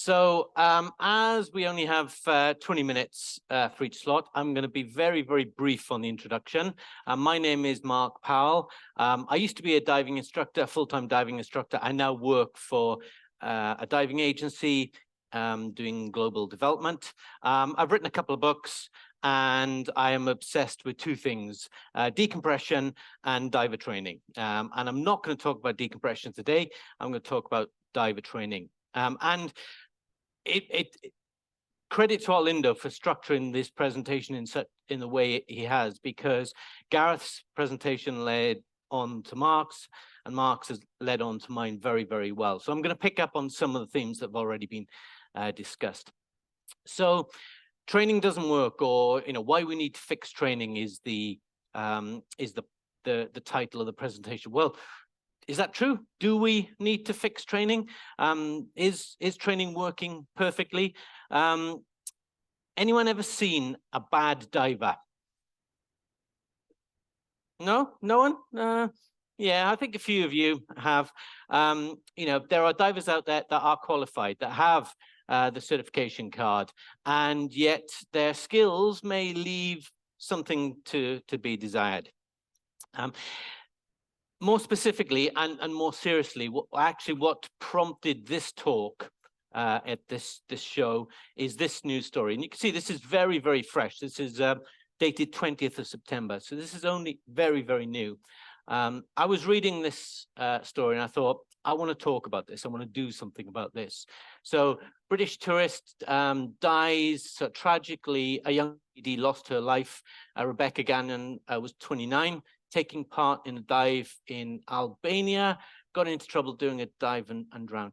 As we only have 20 minutes for each slot, I'm going to be very, very brief on the introduction. My name is Mark Powell. I used to be a diving instructor, full-time diving instructor. I now work for a diving agency doing global development. I've written a couple of books, and I am obsessed with two things, decompression and diver training. And I'm not going to talk about decompression today. I'm going to talk about diver training. And credit to Arlindo for structuring this presentation in the way he has, because Gareth's presentation led on to Mark's, and Mark's has led on to mine very, very well. So I'm going to pick up on some of the themes that have already been discussed. So training doesn't work, or why we need to fix training is the title of the presentation. Well, is that true? Do we need to fix training? Is training working perfectly? Anyone ever seen a bad diver? No? No one? Yeah, I think a few of you have. There are divers out there that are qualified, that have the certification card, and yet their skills may leave something to be desired. More specifically and more seriously, what prompted this talk at this show is this news story. And you can see this is very, very fresh. This is dated 20th of September. So this is only very, very new. I was reading this story and I thought, I want to talk about this. I want to do something about this. So British tourist dies. So tragically, a young lady lost her life. Rebecca Gannon was 29. Taking part in a dive in Albania, got into trouble doing a dive and drowned.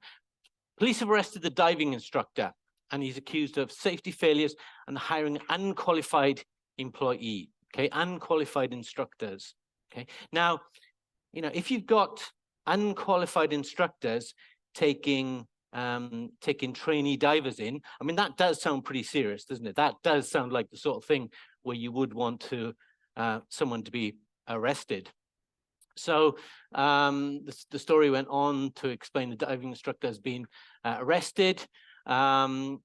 Police have arrested the diving instructor, and he's accused of safety failures and hiring an unqualified employee. Okay, unqualified instructors. Okay, now, if you've got unqualified instructors taking trainee divers in, I mean, that does sound pretty serious, doesn't it? That does sound like the sort of thing where you would want to someone to be arrested. So the story went on to explain the diving instructor has been arrested, got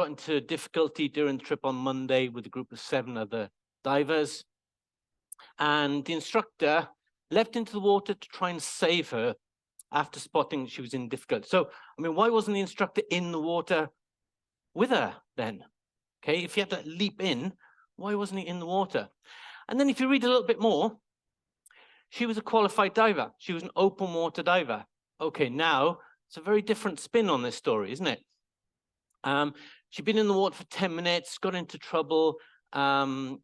into difficulty during the trip on Monday with a group of 7 other divers, and the instructor leapt into the water to try and save her after spotting she was in difficulty. So, I mean, why wasn't the instructor in the water with her then? Okay, if he had to leap in, why wasn't he in the water? And then if you read a little bit more, she was a qualified diver. She was an open water diver. Okay, now it's a very different spin on this story, isn't it? She'd been in the water for 10 minutes, got into trouble, and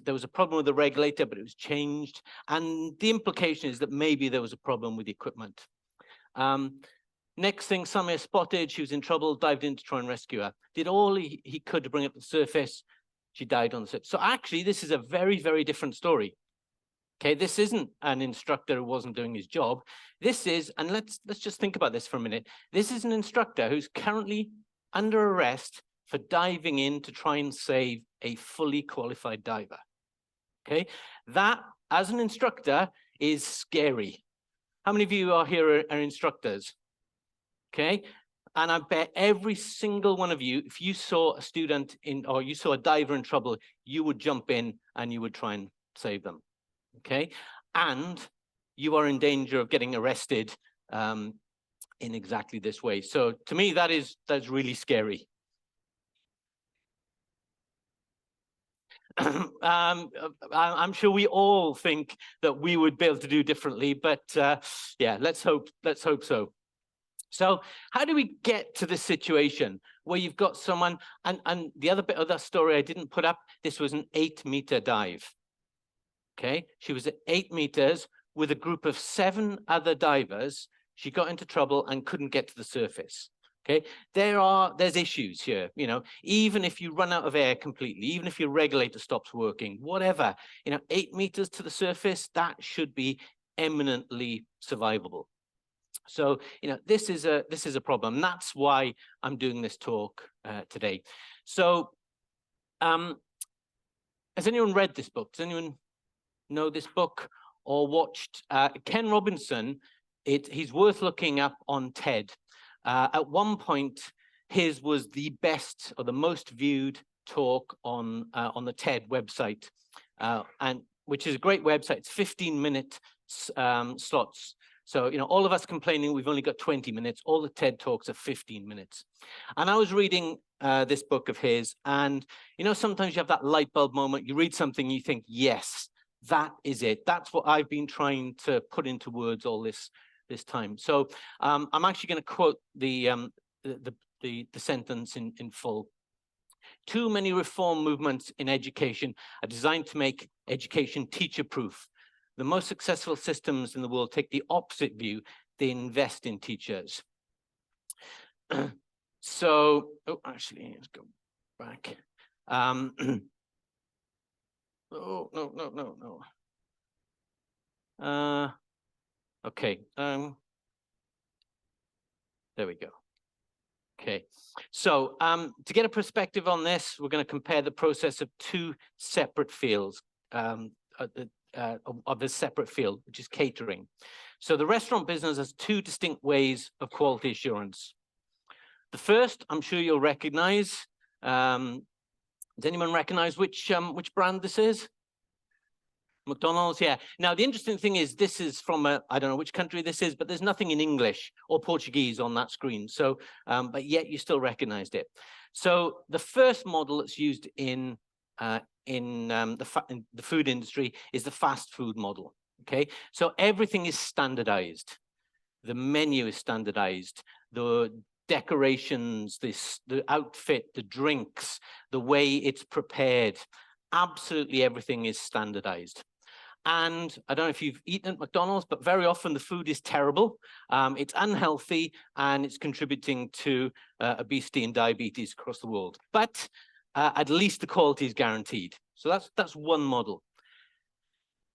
there was a problem with the regulator, but it was changed. And the implication is that maybe there was a problem with the equipment. Next thing, Samir spotted, she was in trouble, dived in to try and rescue her. Did all he could to bring her to the surface. She died on the surface. So actually, this is a very, very different story. Okay, this isn't an instructor who wasn't doing his job. This is, and let's just think about this for a minute. This is an instructor who's currently under arrest for diving in to try and save a fully qualified diver. Okay, that as an instructor is scary. How many of you are here are instructors? Okay, and I bet every single one of you, if you saw a student in, or you saw a diver in trouble, you would jump in and you would try and save them. Okay, and you are in danger of getting arrested in exactly this way. So to me, that's really scary. I'm sure we all think that we would be able to do differently, but yeah, let's hope so. So how do we get to this situation where you've got someone, and the other bit of that story I didn't put up, this was an 8-meter dive. Okay, she was at 8 meters with a group of 7 other divers. She got into trouble and couldn't get to the surface. Okay, there's issues here. Even if you run out of air completely, even if your regulator stops working, whatever, 8 meters to the surface, that should be eminently survivable. So, this is a problem. That's why I'm doing this talk today. So, has anyone read this book? Does anyone know this book or watched Ken Robinson? He's worth looking up on TED. At one point, his was the best or the most viewed talk on the TED website, and which is a great website. It's 15-minute slots. So, you know, all of us complaining we've only got 20 minutes, all the TED Talks are 15 minutes. And I was reading this book of his, and, you know, sometimes you have that light bulb moment, you read something, you think, yes, that is it. That's what I've been trying to put into words all this time. So I'm actually going to quote the sentence in full. Too many reform movements in education are designed to make education teacher-proof. The most successful systems in the world take the opposite view. They invest in teachers. So, oh, actually, let's go back. Oh, no. Okay. There we go. Okay. So, to get a perspective on this, we're going to compare the process of two separate fields. Of a separate field, which is catering. So the restaurant business has two distinct ways of quality assurance. The first, I'm sure you'll recognize. Does anyone recognize which brand this is? McDonald's, yeah. Now, the interesting thing is this is from I don't know which country this is, but there's nothing in English or Portuguese on that screen. So, but yet you still recognized it. So the first model that's used in the food industry is the fast food model. Okay, so everything is standardized. The menu is standardized. The decorations, the outfit, the drinks, the way it's prepared, absolutely everything is standardized. And I don't know if you've eaten at McDonald's, but very often the food is terrible. It's unhealthy, and it's contributing to obesity and diabetes across the world. But at least the quality is guaranteed. So that's one model.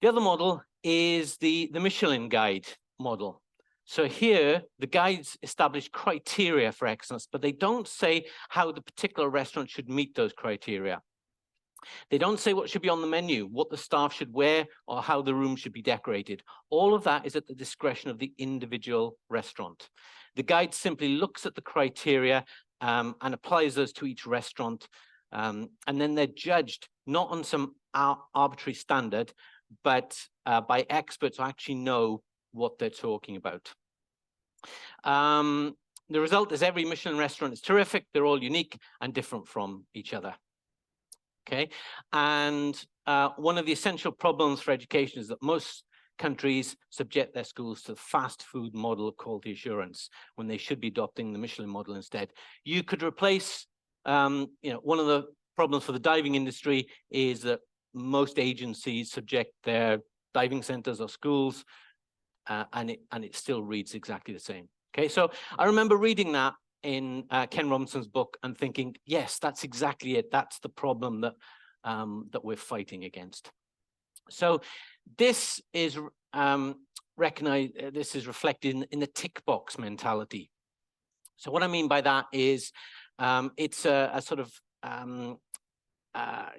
The other model is the Michelin guide model. So here, the guides establish criteria for excellence, but they don't say how the particular restaurant should meet those criteria. They don't say what should be on the menu, what the staff should wear, or how the room should be decorated. All of that is at the discretion of the individual restaurant. The guide simply looks at the criteria and applies those to each restaurant. And then they're judged not on some arbitrary standard, but by experts who actually know what they're talking about. The result is every Michelin restaurant is terrific. They're all unique and different from each other. Okay, and one of the essential problems for education is that most countries subject their schools to the fast food model of quality assurance when they should be adopting the Michelin model instead. You could replace, you know, one of the problems for the diving industry is that most agencies subject their diving centers or schools, and it still reads exactly the same. Okay, so I remember reading that in Ken Robinson's book and thinking, yes, that's exactly it. That's the problem that that we're fighting against. So this is this is reflected in the tick box mentality. So what I mean by that is it's a sort of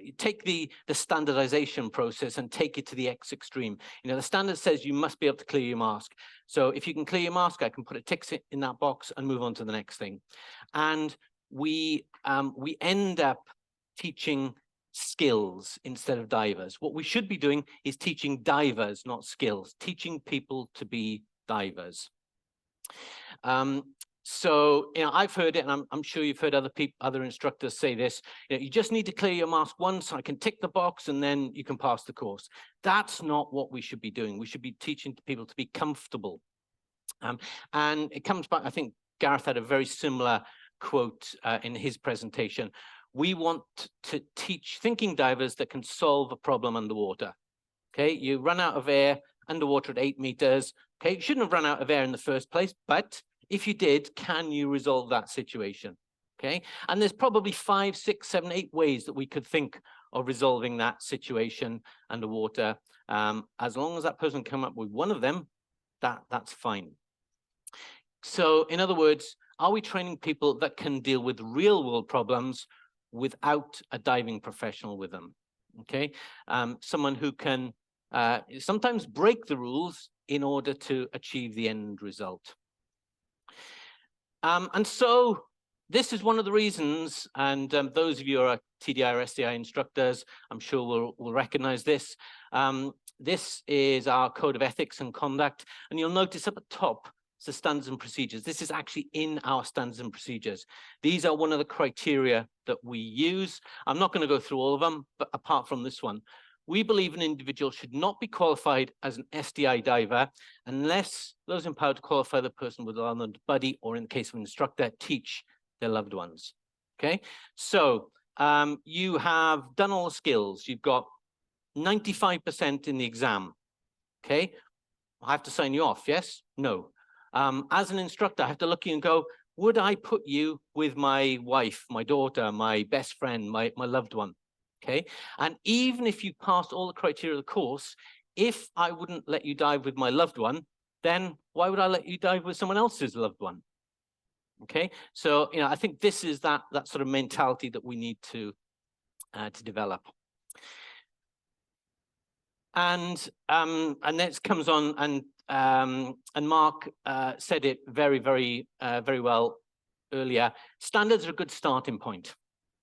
you take the standardization process and take it to the extreme. You know, the standard says you must be able to clear your mask. So if you can clear your mask, I can put a tick in that box and move on to the next thing. And we end up teaching skills instead of divers. What we should be doing is teaching divers, not skills, teaching people to be divers. So, you know, I've heard it, and I'm sure you've heard other instructors say this. You know, you just need to clear your mask once, I can tick the box, and then you can pass the course. That's not what we should be doing. We should be teaching people to be comfortable. And it comes back, I think Gareth had a very similar quote in his presentation. We want to teach thinking divers that can solve a problem underwater. Okay, you run out of air underwater at 8 meters. Okay, you shouldn't have run out of air in the first place, but if you did, can you resolve that situation? Okay, and there's probably 5, 6, 7, 8 ways that we could think of resolving that situation underwater. As long as that person come up with one of them, that's fine. So in other words, are we training people that can deal with real world problems without a diving professional with them? Okay, someone who can sometimes break the rules in order to achieve the end result. And so this is one of the reasons, and those of you who are TDI or SDI instructors, I'm sure will recognize this. This is our code of ethics and conduct, and you'll notice up at top, the standards and procedures. This is actually in our standards and procedures. These are one of the criteria that we use. I'm not going to go through all of them, but apart from this one, we believe an individual should not be qualified as an SDI diver unless those empowered to qualify the person would allow them to buddy, or in the case of an instructor, teach their loved ones. Okay, so you have done all the skills. You've got 95% in the exam. Okay, I have to sign you off, yes? No. As an instructor, I have to look at you and go, would I put you with my wife, my daughter, my best friend, my loved one? Okay, and even if you passed all the criteria of the course, if I wouldn't let you dive with my loved one, then why would I let you dive with someone else's loved one? Okay, so I think this is that sort of mentality that we need to develop. And next comes on, and Mark said it very well earlier. Standards are a good starting point,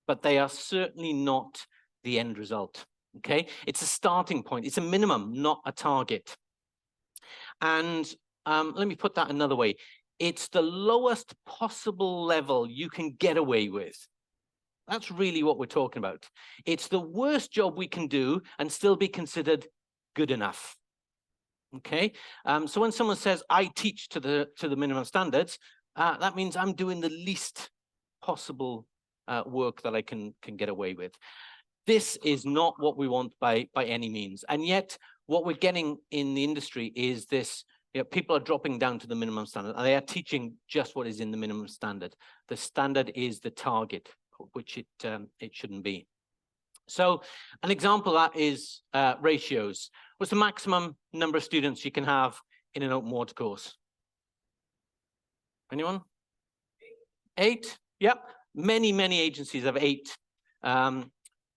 but they are certainly not the end result. Okay, it's a starting point. It's a minimum, not a target. And let me put that another way. It's the lowest possible level you can get away with. That's really what we're talking about. It's the worst job we can do and still be considered good enough. Okay, so when someone says I teach to the minimum standards, that means I'm doing the least possible work that I can get away with. This is not what we want by any means. And yet what we're getting in the industry is this, people are dropping down to the minimum standard, and they are teaching just what is in the minimum standard. The standard is the target, which it shouldn't be. So an example of that is ratios. What's the maximum number of students you can have in an open water course? Anyone? 8? Yep. Many agencies have 8.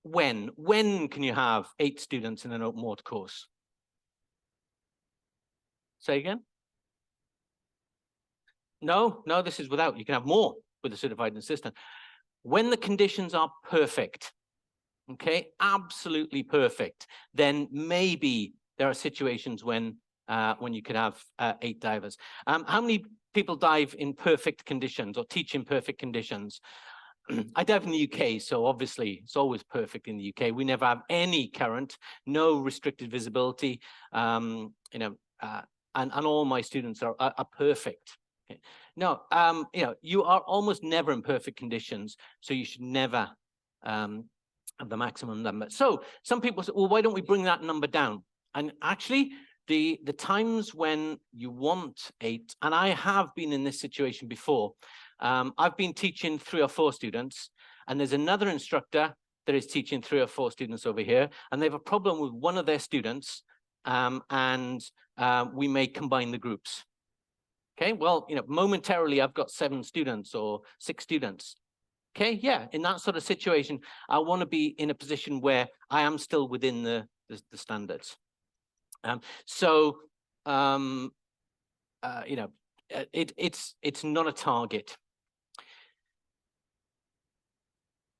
When can you have 8 students in an open water course? Say again? No, this is without. You can have more with a certified assistant. When the conditions are perfect, okay, absolutely perfect, then maybe there are situations when you could have 8 divers. How many people dive in perfect conditions or teach in perfect conditions? I dive in the UK, so obviously it's always perfect in the UK. We never have any current, no restricted visibility, and all my students are perfect. Okay. No, you are almost never in perfect conditions, so you should never have the maximum number. So some people say, well, why don't we bring that number down? And actually, the times when you want 8, and I have been in this situation before. I've been teaching 3 or 4 students, and there's another instructor that is teaching 3 or 4 students over here, and they have a problem with one of their students, and we may combine the groups. Okay, well, momentarily I've got 7 students or 6 students. Okay, yeah, in that sort of situation, I want to be in a position where I am still within the standards. It's not a target.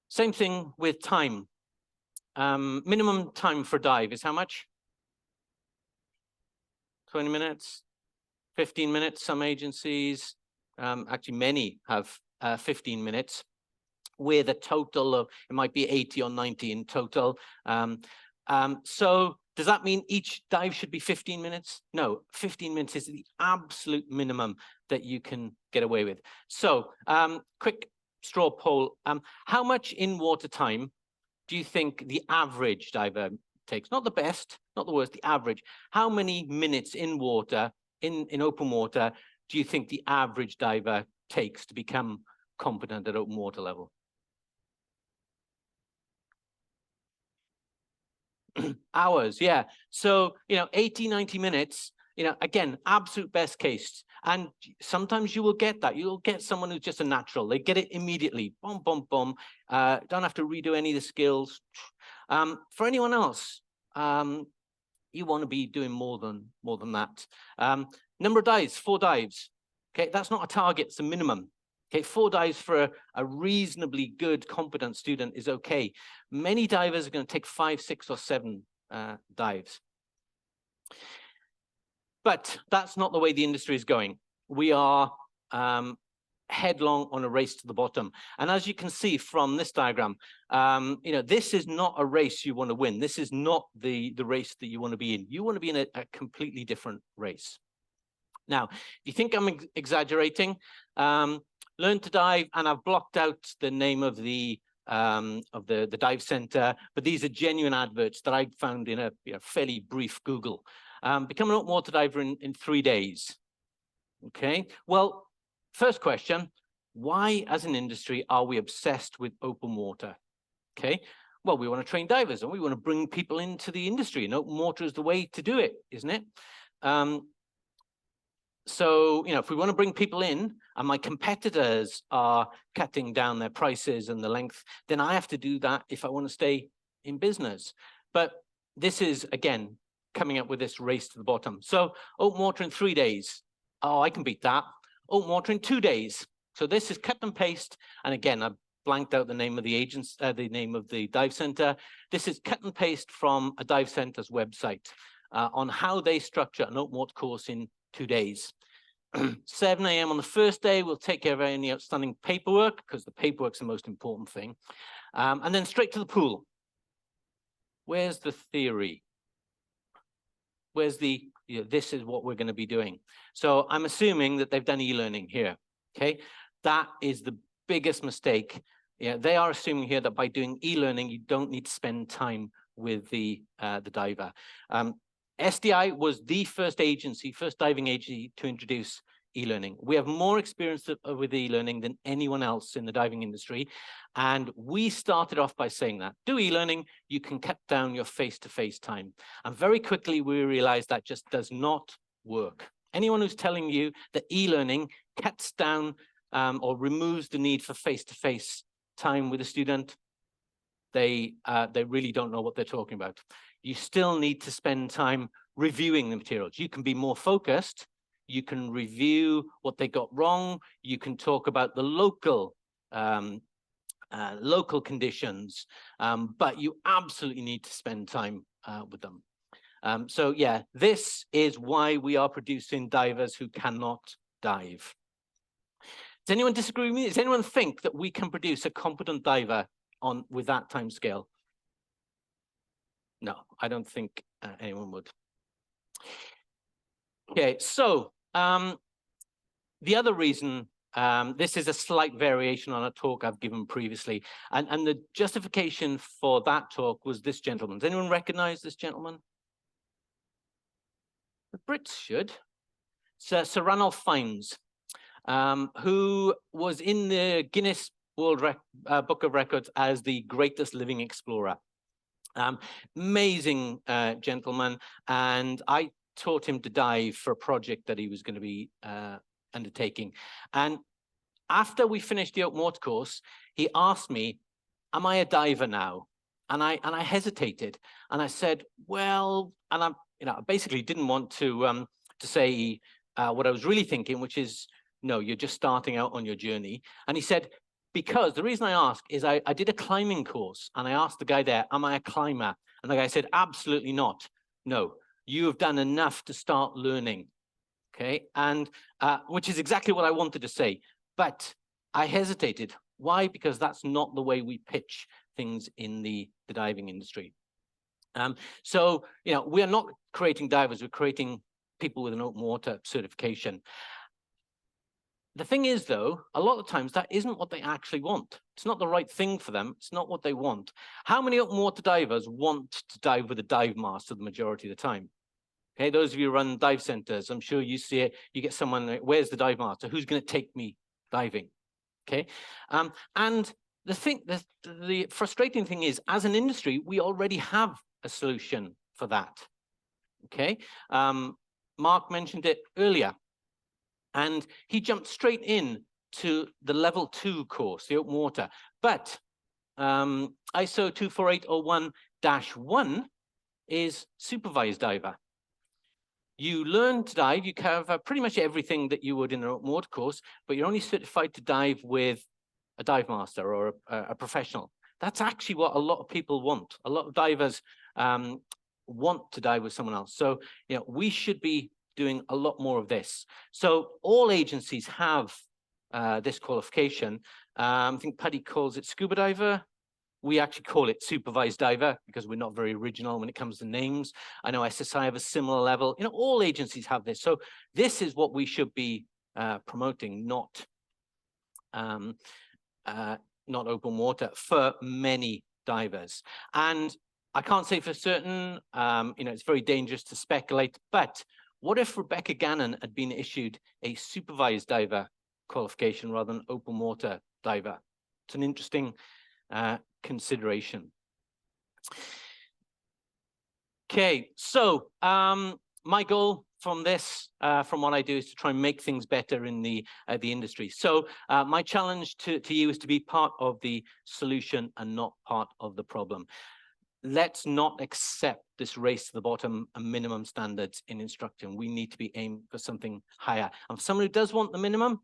Same thing with time. Minimum time for dive is how much? 20 minutes, 15 minutes, some agencies, actually many have 15 minutes, with a total of, it might be 80 or 90 in total. So does that mean each dive should be 15 minutes? No, 15 minutes is the absolute minimum that you can get away with. So quick straw poll. How much in water time do you think the average diver takes? Not the best, not the worst, the average. How many minutes in water, in open water, do you think the average diver takes to become competent at open water level? Hours, yeah. So, 80, 90 minutes, again, absolute best case. And sometimes you will get that. You'll get someone who's just a natural. They get it immediately. Boom, boom, boom. Don't have to redo any of the skills. For anyone else, you want to be doing more than that. Number of dives, 4 dives. Okay, that's not a target, it's a minimum. Okay, 4 dives for a reasonably good, competent student is okay. Many divers are going to take 5, 6, or 7 dives. But that's not the way the industry is going. We are headlong on a race to the bottom. And as you can see from this diagram, this is not a race you want to win. This is not the race that you want to be in. You want to be in a completely different race. Now, if you think I'm exaggerating, Learn to Dive, and I've blocked out the name of the dive center, but these are genuine adverts that I found in a fairly brief Google. Become an open water diver in 3 days. Okay, well, first question, why as an industry are we obsessed with open water? Okay, well, we want to train divers and we want to bring people into the industry, and open water is the way to do it, isn't it? So, if we want to bring people in and my competitors are cutting down their prices and the length, then I have to do that if I want to stay in business. But this is, again, coming up with this race to the bottom. So open water in 3 days. Oh, I can beat that. Open water in 2 days. So this is cut and paste. And again, I blanked out the name of the agents, the name of the dive center. This is cut and paste from a dive center's website on how they structure an open water course in 2 days. 7 a.m. on the first day, we'll take care of any outstanding paperwork, because the paperwork's the most important thing. And then straight to the pool. Where's the theory? Where's the, this is what we're going to be doing. So I'm assuming that they've done e-learning here. Okay, that is the biggest mistake. They are assuming here that by doing e-learning, you don't need to spend time with the diver. SDI was the first diving agency to introduce e-learning. We have more experience with e-learning than anyone else in the diving industry. And we started off by saying that, do e-learning, you can cut down your face-to-face time. And very quickly, we realized that just does not work. Anyone who's telling you that e-learning cuts down or removes the need for face-to-face time with a student, they really don't know what they're talking about. You still need to spend time reviewing the materials. You can be more focused. You can review what they got wrong. You can talk about the local conditions, but you absolutely need to spend time with them. So yeah, this is why we are producing divers who cannot dive. Does anyone disagree with me? Does anyone think that we can produce a competent diver with that time scale? No, I don't think anyone would. Okay, so the other reason, this is a slight variation on a talk I've given previously, and the justification for that talk was this gentleman. Does anyone recognize this gentleman? The Brits should. Sir Ranulph Fiennes, who was in the Guinness World Book of Records as the greatest living explorer. Amazing gentleman, and I taught him to dive for a project that he was going to be undertaking. And after we finished the open water course, he asked me, am I a diver now? And I hesitated, and I said, well, and I basically didn't want to say what I was really thinking, which is, no, you're just starting out on your journey. And he said, because the reason I ask is I did a climbing course, and I asked the guy there, am I a climber? And the guy said, absolutely not. No, you have done enough to start learning. Okay, and which is exactly what I wanted to say. But I hesitated. Why? Because that's not the way we pitch things in the diving industry. So, we are not creating divers, we're creating people with an open water certification. The thing is, though, a lot of times that isn't what they actually want. It's not the right thing for them. It's not what they want. How many open water divers want to dive with a dive master the majority of the time? Okay, those of you who run dive centers, I'm sure you see it. You get someone, where's the dive master? Who's going to take me diving? Okay, and the frustrating thing is, as an industry, we already have a solution for that. Okay, Mark mentioned it earlier. And he jumped straight in to the level 2 course, the open water. But ISO 24801-1 is supervised diver. You learn to dive, you cover pretty much everything that you would in an open water course, but you're only certified to dive with a dive master or a professional. That's actually what a lot of people want. A lot of divers want to dive with someone else. So, you know, we should be doing a lot more of this. So all agencies have this qualification. I think Paddy calls it scuba diver. We actually call it supervised diver because we're not very original when it comes to names. I know SSI have a similar level. You know, all agencies have this. So this is what we should be promoting, not open water for many divers. And I can't say for certain, you know, it's very dangerous to speculate, but what if Rebecca Gannon had been issued a supervised diver qualification rather than open water diver? It's an interesting consideration. Okay, so my goal from this, from what I do, is to try and make things better in the industry. So my challenge to you is to be part of the solution and not part of the problem. Let's not accept this race to the bottom and minimum standards in instructing. We need to be aiming for something higher. And for someone who does want the minimum,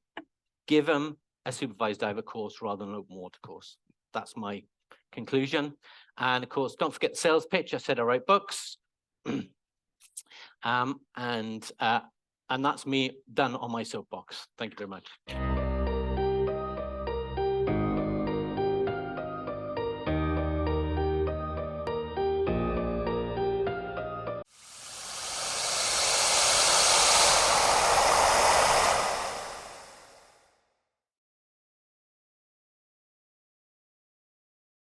give them a supervised diver course rather than an open water course. That's my conclusion. And of course, don't forget the sales pitch. I said I write books. And that's me done on my soapbox. Thank you very much.